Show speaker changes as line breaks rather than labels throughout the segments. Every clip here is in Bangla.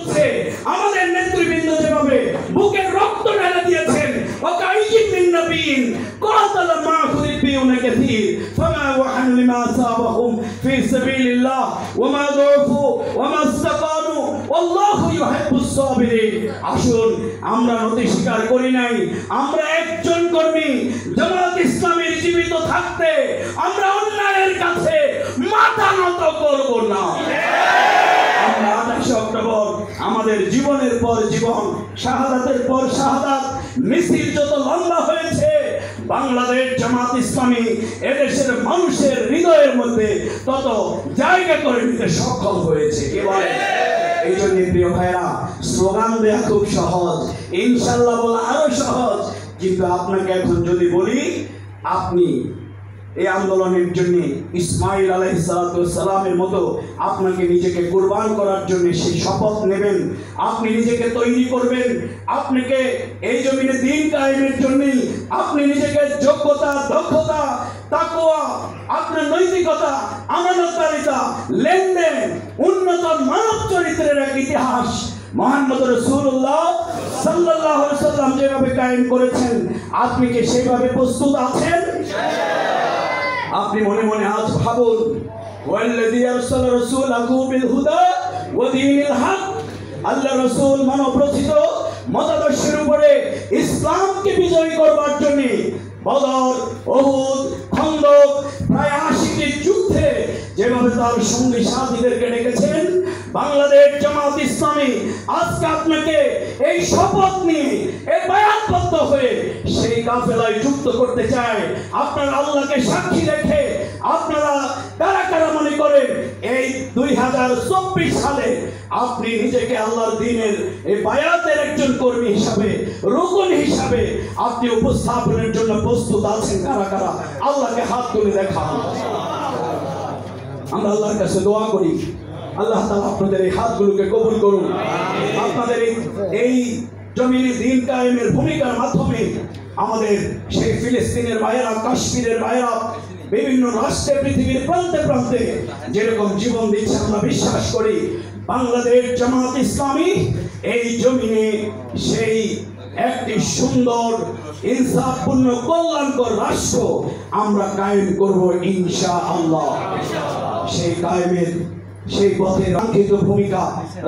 চলছে, আমাদের নেতৃবৃন্দ যেভাবে বুকের রক্ত ঢেলে দিয়েছেন, ওয়াকাইয়িম মিন নাবিয়্যিন কাতালা মা'আহু রিব্বিয়ুন কাসীর ফামা ওয়াহানু লিমা আসাবাহুম ফি সাবিলিল্লাহ ওয়া মা দুফু ওয়া মা ইসতাকানু আল্লাহু ইউহিব্বুস সাবিরিন। আসুন আমরা নতি স্বীকার করি নাই, আমরা একজন কর্মী জামাত ইসলামের জীবিত থাকতে আমরা অন্যায়ের কাছে মাথা নত করব না। আমরা 28 অক্টোবর আমাদের জীবনের পর জীবন, শাহাদাতের পর শাহাদাত মিছিল যত লম্বা হয়েছে, বাংলাদেশ জামাত ইসলামী এদেশের মানুষের হৃদয়ের মধ্যে তত জায়গা করে নিতে সক্ষম হয়েছে। এবার এই জন্য প্রিয় ভাইরা, স্লোগান দেওয়া খুব সহজ, ইনশাল্লাহ বলা আরো সহজ, কিন্তু আপনাকে এখন যদি বলি আপনি এই আন্দোলনের জন্য ইসমাইল আলাইহিস সালামের মতো আপনাকে নিজেকে কুরবান করার জন্য সেই শপথ নেবেন, আপনি নিজেকে তৈরি করবেন, আপনাকে এই জমিনে দ্বীন কায়েমের জন্য আপনি নিজেকে যোগ্যতা, দক্ষতা, তাকওয়া, আপনার নৈতিকতা, আমানতদারিতা, লেনদেন, উন্নত মানব চরিত্রের এক ইতিহাস মুহাম্মদ রাসূলুল্লাহ সাল্লাল্লাহু আলাইহি ওয়াসাল্লাম যেভাবে কায়েম করেছেন, আপনি কি সেভাবে প্রস্তুত আছেন? আপনি মনে মনে আজ ভাবুন, ওয়াল্লাযী আরসালা রাসূলাহু বিল হুদা ওয়া দীনিল হক, আল্লাহ রাসূল মানব রচিত মতাদর্শের উপরে ইসলামকে বিজয়ী করবার জন্য বদর, উহুদ, খন্দক, প্রায় 80টি যুদ্ধে যেভাবে তার সঙ্গী সাথীদেরকে ডেকেছেন, বাংলাদেশ জামাত ইসলামী আজকে আপনাকে এই শপথ নিয়ে এই বায়াতবদ্ধ হয়ে সেই কাফেলায় যুক্ত করতে চায়। আপনারা আল্লাহকে সাক্ষী রেখে আপনারা কারা কারা মনে করেন এই 2024 সালে আপনি নিজেকে আল্লাহর দ্বীনের এই বায়াতের একজন কর্মী হিসাবে, রুকন হিসাবে আপনি উপস্থাপনের জন্য প্রস্তুত আছেন? কারা কারা আল্লাহকে হাত তুলে দেখান। আমরা আল্লাহর কাছে দোয়া করি, আল্লাহ তাআলা আপনাদের এই হাতগুলোকে কবুল করুন। আপনাদের এই জমিনে দ্বীন কায়েমের ভূমিকার মাধ্যমে আমাদের সেই ফিলিস্তিনের ভাইয়েরা, কাশ্মীরের ভাইয়েরা, বিভিন্ন রাষ্ট্রে পৃথিবীর প্রান্তে প্রান্তে যেরকম জীবন দিচ্ছে, আমরা বিশ্বাস করি বাংলাদেশ জামাত ইসলামী এই জমিনে সেই একটি সুন্দর, ইনসাফপূর্ণ, কল্যাণকর রাষ্ট্র আমরা কায়েম করব ইনশাআল্লাহ। সেই কায়েমের সেই পথে রাঙ্ক্ষিত ভূমিকা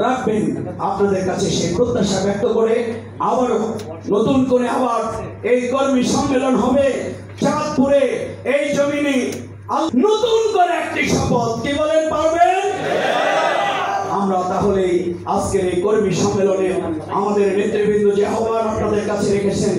রাখবেন, আপনাদের কাছে সেই প্রত্যাশা ব্যক্ত করে আবার নতুন করে আবার এই কর্মী সম্মেলন হবে চাঁদপুরে, এই জমিনে নতুন করে একটি শপথ, কি বলেন, পারবেন? আমরা তাহলে আজকের এই কর্মী সম্মেলনে আমাদের নেতৃবৃন্দ যে আহ্বান আপনাদের কাছে রেখেছেন